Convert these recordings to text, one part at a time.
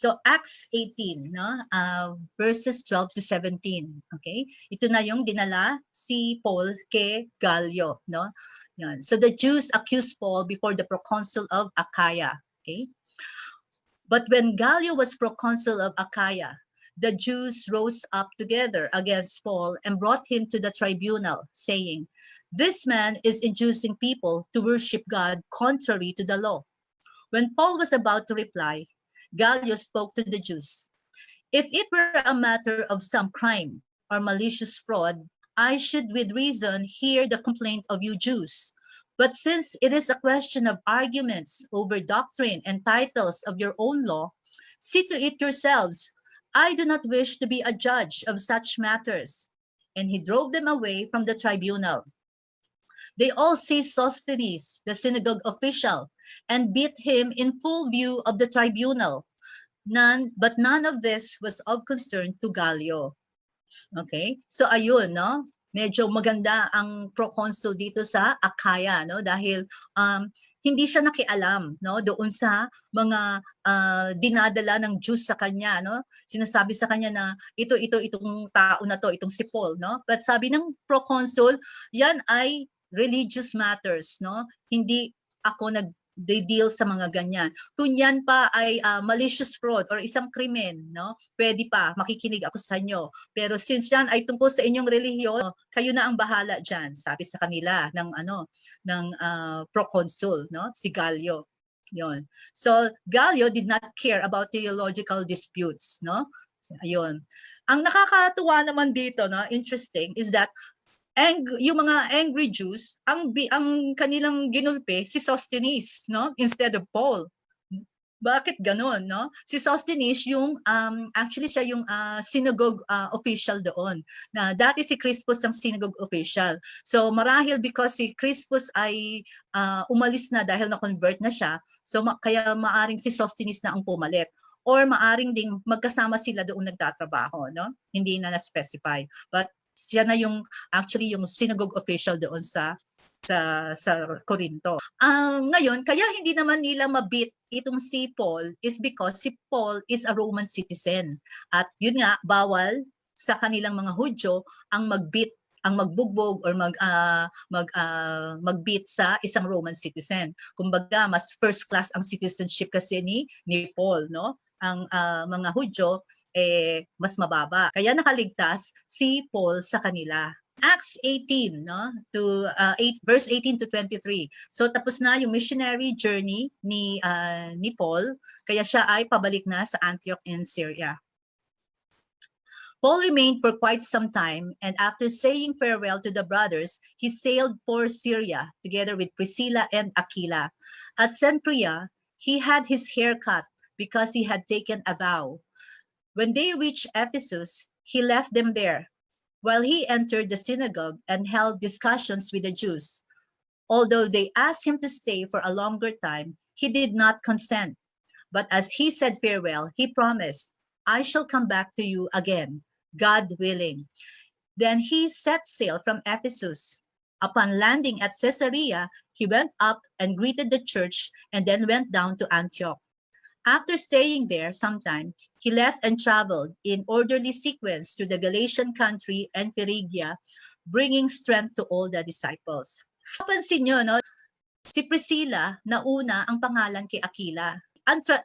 So Acts 18, no? Verses 12 to 17. Okay? Ito na yung dinala si Paul kay Galio, no? Yan. So the Jews accused Paul before the proconsul of Akaya. Okay? But when Galio was proconsul of Akaya, the Jews rose up together against Paul and brought him to the tribunal, saying, "This man is inducing people to worship God contrary to the law." When Paul was about to reply, Galio spoke to the Jews. "If it were a matter of some crime or malicious fraud, I should with reason hear the complaint of you Jews. But since it is a question of arguments over doctrine and titles of your own law, see to it yourselves. I do not wish to be a judge of such matters." And he drove them away from the tribunal. They all seized Sosthenes, the synagogue official, and beat him in full view of the tribunal. But none of this was of concern to Galio. Okay? So ayun, no? Medyo maganda ang proconsul dito sa Akaya, no? Dahil hindi siya nakialam, no? Doon sa mga dinadala ng Jews sa kanya, no? Sinasabi sa kanya na itong tao na to, itong si Paul, no? But sabi ng proconsul, yan ay religious matters, no? Hindi ako nag-deal sa mga ganyan. Kung yan pa ay malicious fraud or isang krimen, no? Pwede pa, makikinig ako sa inyo. Pero since yan ay tungkol sa inyong relihiyon, kayo na ang bahala diyan, sabi sa kanila ng proconsul, no? Si Galio. Yon. So Galio did not care about theological disputes, no? Ayun. Ang nakakatuwa naman dito, no, interesting, is that yung mga angry Jews, ang kanilang ginulpe si Sosthenes, no, instead of Paul. Bakit ganon, no? Si Sosthenes yung actually siya yung synagogue official doon. Na dati si Crispus ang synagogue official. So marahil because si Crispus ay umalis na dahil na-convert na siya, so kaya maaring si Sosthenes na ang pumalit. Or maaring ding magkasama sila doon nagtatrabaho, no? Hindi na na-specify. But siya na yung actually yung synagogue official doon sa Corinto. Ngayon, kaya hindi naman nila mabit itong si Paul is because si Paul is a Roman citizen. At yun nga, bawal sa kanilang mga Hudyo ang magbugbog or magbit sa isang Roman citizen. Kumbaga, mas first class ang citizenship kasi ni Paul, no? Ang mga Hudyo mas mababa. Kaya nakaligtas si Paul sa kanila. Acts 18, no, to verse 18 to 23. So tapos na yung missionary journey ni Paul, kaya siya ay pabalik na sa Antioch in Syria. Paul remained for quite some time, and after saying farewell to the brothers, he sailed for Syria together with Priscila and Aquila. At Cenchrea, he had his hair cut because he had taken a vow. When they reached Ephesus, he left them there, while he entered the synagogue and held discussions with the Jews. Although they asked him to stay for a longer time, he did not consent. But as he said farewell, he promised, "I shall come back to you again, God willing." Then he set sail from Ephesus. Upon landing at Caesarea, he went up and greeted the church and then went down to Antioch. After staying there some time, he left and traveled in orderly sequence to the Galatian country and Phrygia, bringing strength to all the disciples. Papansin nyo, no? Si Priscila, nauna ang pangalan kay Aquila.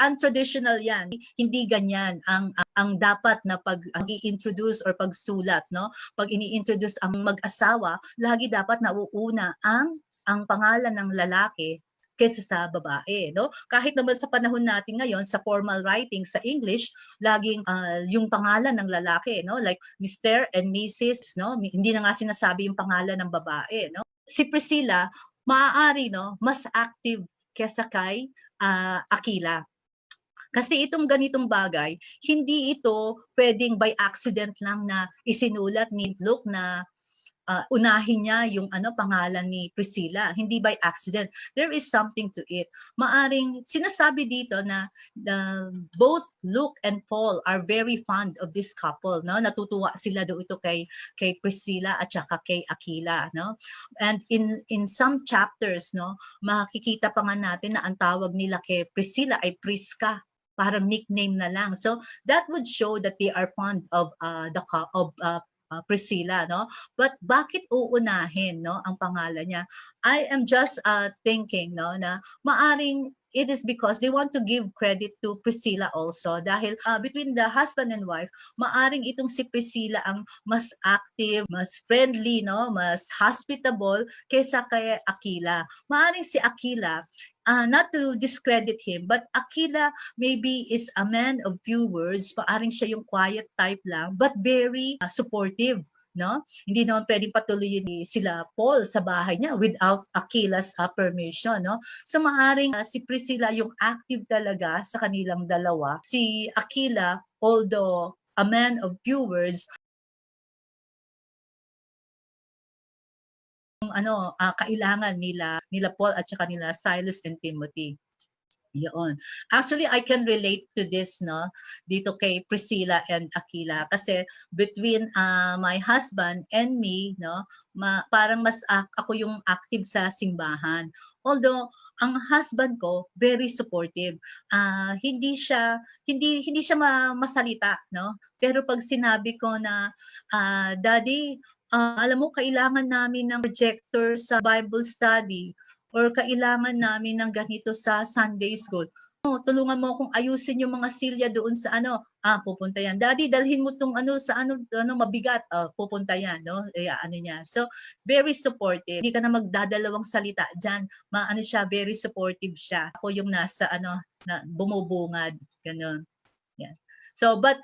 Untraditional yan. Hindi ganyan ang dapat na pag-i-introduce or pagsulat, no? Pag ini-introduce ang mag-asawa, lagi dapat nauuna ang pangalan ng lalaki kaysa sa babae, no? Kahit naman sa panahon natin ngayon sa formal writing sa English, laging yung pangalan ng lalaki, no? Like Mr. and Mrs., no? Hindi na nga sinasabi yung pangalan ng babae, no? Si Priscilla, maaari, no, mas active kaysa kay Aquila. Kasi itong ganitong bagay, hindi ito pwedeng by accident lang na isinulat ni Luke na unahin niya yung pangalan ni Priscilla. Hindi by accident. There is something to it. Maaring sinasabi dito na both Luke and Paul are very fond of this couple, no? Natutuwa sila doon ito kay Priscilla at saka kay Aquila, no? And in some chapters, no, makikita pa nga natin na ang tawag nila kay Priscilla ay Prisca. parang nickname na lang. So that would show that they are fond of Priscilla, no? But bakit uunahin, no, ang pangalan niya? I am just thinking, no, na maaring it is because they want to give credit to Priscilla also dahil between the husband and wife, maaring itong si Priscilla ang mas active, mas friendly, no, mas hospitable kaysa kay Aquila. Maaring si Aquila, not to discredit him, but Aquila maybe is a man of few words, maaring siya yung quiet type lang, but very supportive. No? Hindi naman pwedeng patuloyin sila Paul sa bahay niya without Aquila's permission. No? So maaring si Priscilla yung active talaga sa kanilang dalawa. Si Aquila, although a man of few words, kailangan nila Paul at saka nila Silas and Timothy. Yun. Actually, I can relate to this, no, dito kay Priscilla and Aquila kasi between my husband and me, no, parang mas ako yung active sa simbahan. Although ang husband ko very supportive. Hindi siya masalita, no? Pero pag sinabi ko na Daddy, alam mo kailangan namin ng projector sa Bible study or kailangan namin ng ganito sa Sunday school. Tulungan mo akong ayusin yung mga silya doon sa pupunta yan. Daddy, dalhin mo tong sa mabigat, pupunta yan, no? Niya. So, very supportive. Hindi ka na magdadalawang salita diyan. Siya, very supportive siya. Ako yung nasa na bumubungad, ganun. Yeah. So, but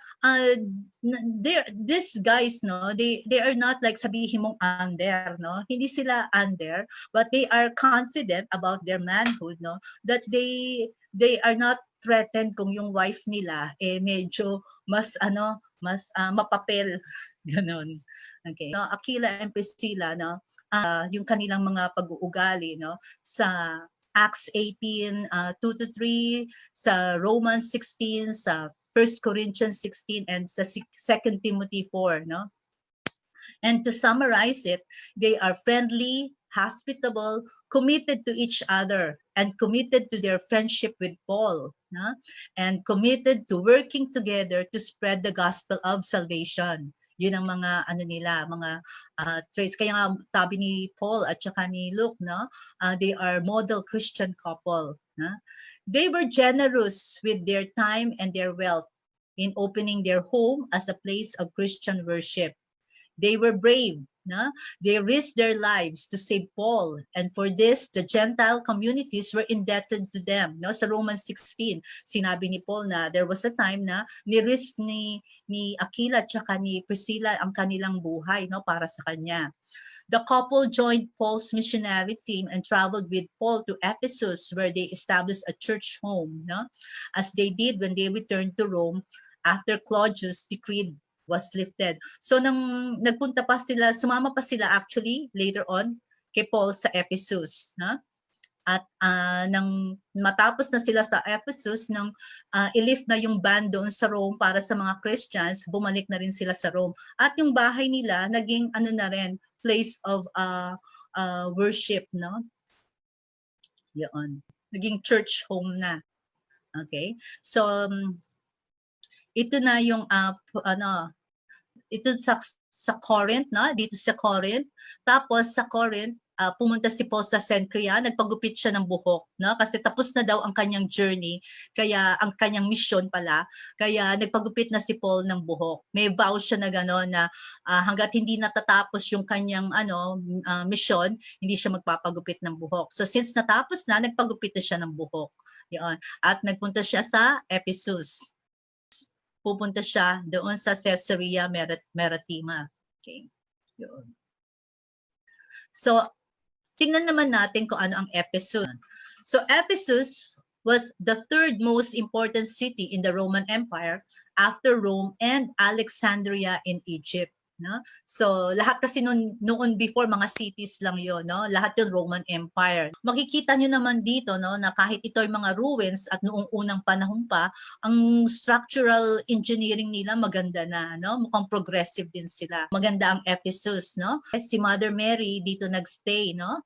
these guys, no, they are not like sabihin mong under, no? Hindi sila under, but they are confident about their manhood, no? That they are not threatened kung yung wife nila medyo mas mapapel, ganun. Okay. No, Aquila and Priscilla, no, yung kanilang mga pag-uugali, no, sa Acts 18, 2-3, sa Romans 16, sa 1 Corinthians 16, and sa 2 Timothy 4, no? And to summarize it, they are friendly, hospitable, committed to each other, and committed to their friendship with Paul, no? And committed to working together to spread the gospel of salvation. Yun ang mga mga traits. Kaya nga sabi ni Paul at saka ni Luke, no? They are model Christian couple, no? They were generous with their time and their wealth in opening their home as a place of Christian worship. They were brave. No? They risked their lives to save Paul, and for this, the Gentile communities were indebted to them. No? Sa Romans 16, sinabi ni Paul na there was a time na ni-risk ni Aquila at saka ni Priscilla ang kanilang buhay, no, para sa kanya. The couple joined Paul's missionary team and traveled with Paul to Ephesus, where they established a church home, no? As they did when they returned to Rome after Claudius' decree was lifted. So nang nagpunta pa sila, sumama pa sila actually later on kay Paul sa Ephesus, no? At nang matapos na sila sa Ephesus, nang i-lift na yung ban doon sa Rome para sa mga Christians, bumalik na rin sila sa Rome. At yung bahay nila naging na rin, place of worship, no? Yun. Naging church home na. Okay? So ito na yung ito sa Corinth, no? Dito sa Corinth. Tapos sa Corinth, pumunta si Paul sa Cenchrea, nagpagupit siya ng buhok, no? Kasi tapos na daw ang kanyang journey, kaya ang kanyang mission pala, kaya nagpagupit na si Paul ng buhok. May vow siya na gano'n na hangga't hindi natatapos yung kanyang mission, hindi siya magpapagupit ng buhok. So since natapos na, nagpagupit na siya ng buhok. Yun. At nagpunta siya sa Ephesus. Pupunta siya doon sa Caesarea Maritima. Okay. Yun. So tingnan naman natin kung ano ang Ephesus. So Ephesus was the third most important city in the Roman Empire after Rome and Alexandria in Egypt. No? So lahat kasi noon before mga cities lang yon, no? Lahat yung Roman Empire. Makikita nyo naman dito, no, na kahit ito ay mga ruins at noong unang panahon pa, ang structural engineering nila maganda na, no? Mukhang progressive din sila. Maganda ang Ephesus, no? Si Mother Mary dito nagstay, no?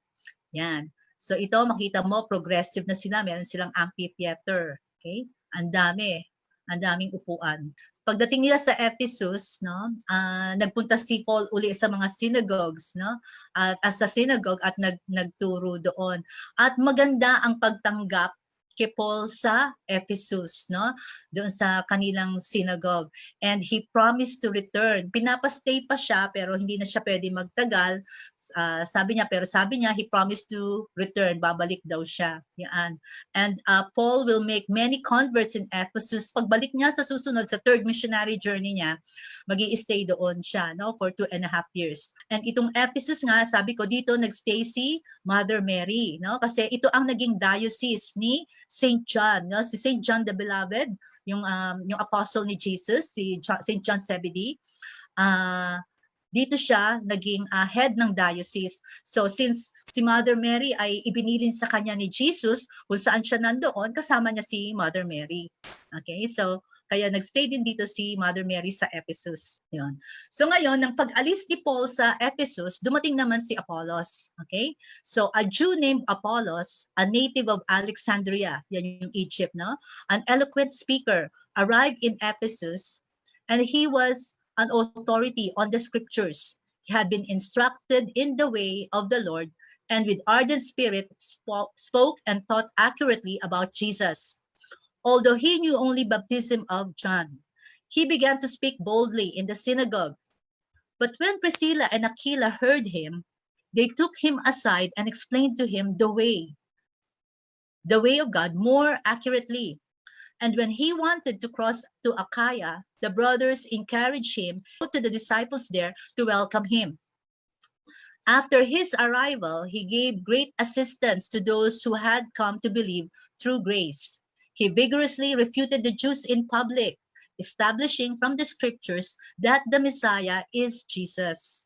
Yan. So ito makita mo progressive na sila, meron silang amphitheater, okay? Ang dami, ang daming upuan. Pagdating nila sa Ephesus, no, nagpunta si Paul uli sa mga synagogues, no, at sa synagogue at nagturo doon. At maganda ang pagtanggap kay Paul sa Ephesus, no, doon sa kanilang synagogue. And he promised to return. Pinapastay pa siya pero hindi na siya pwede magtagal. Sabi niya, he promised to return. Babalik daw siya. Yan. And Paul will make many converts in Ephesus. Pagbalik niya sa susunod, sa third missionary journey niya, magi-stay doon siya, no, for 2.5 years. And itong Ephesus nga, sabi ko dito, nagstay si Mother Mary, no, kasi ito ang naging diocese ni Saint John, no, si Saint John the Beloved, yung apostle ni Jesus, si Saint John Zebedee. Dito siya naging head ng diocese. So since si Mother Mary ay ibinilin sa kanya ni Jesus, kung saan siya nandoon, kasama niya si Mother Mary. Okay, so kaya nagstay din dito si Mother Mary sa Ephesus. Yun. So ngayon, nang pag-alis ni Paul sa Ephesus, dumating naman si Apollos. Okay? So a Jew named Apollos, a native of Alexandria, yan yung Egypt, no? An eloquent speaker, arrived in Ephesus, and he was an authority on the scriptures. He had been instructed in the way of the Lord, and with ardent spirit spoke and taught accurately about Jesus. Although he knew only baptism of John, he began to speak boldly in the synagogue. But when Priscila and Aquila heard him, they took him aside and explained to him the way of God more accurately. And when he wanted to cross to Akaya, the brothers encouraged him to the disciples there to welcome him. After his arrival, he gave great assistance to those who had come to believe through grace. He vigorously refuted the Jews in public, establishing from the scriptures that the Messiah is Jesus.